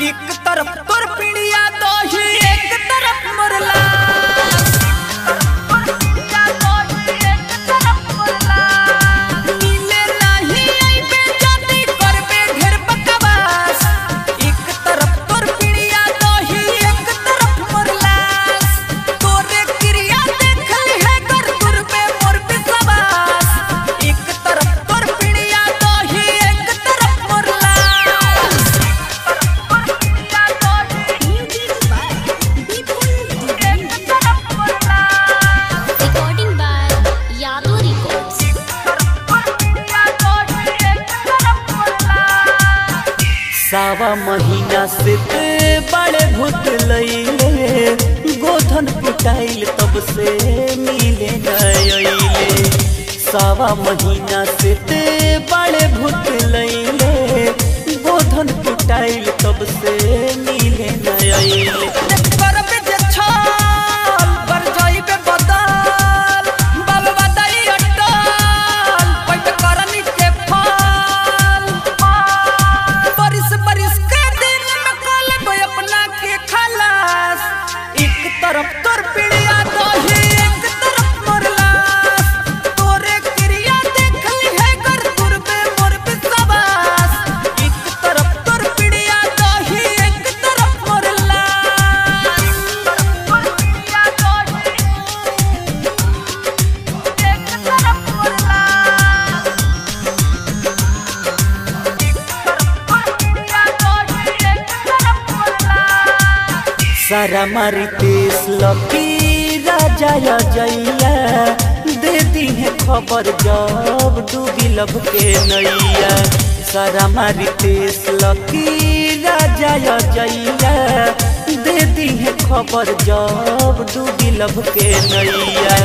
एक तरफ तोर पीड़िया दही एक तरफ मोरला सावा महीना से बड़े भूत लैले गोधन पिटाइल तब से मिले नइले। सावा महीना से बड़े भूत लैले गोधन पिटाइल तब से मिले नइले। तरफ तोर पीड़िया दही एक तरफ मोरला तोरे क्रिया देखली है कर दूर पे मोर विश्वास। एक तरफ तोर पीड़िया दही एक तरफ मोरला सारा मारी देश लकी राजा या जैया दे दी है खबर जब डूबी लब के नैया। सारा मारी देश लकी राजा या जैया दे दी है खबर जब डूबी लब के नैया।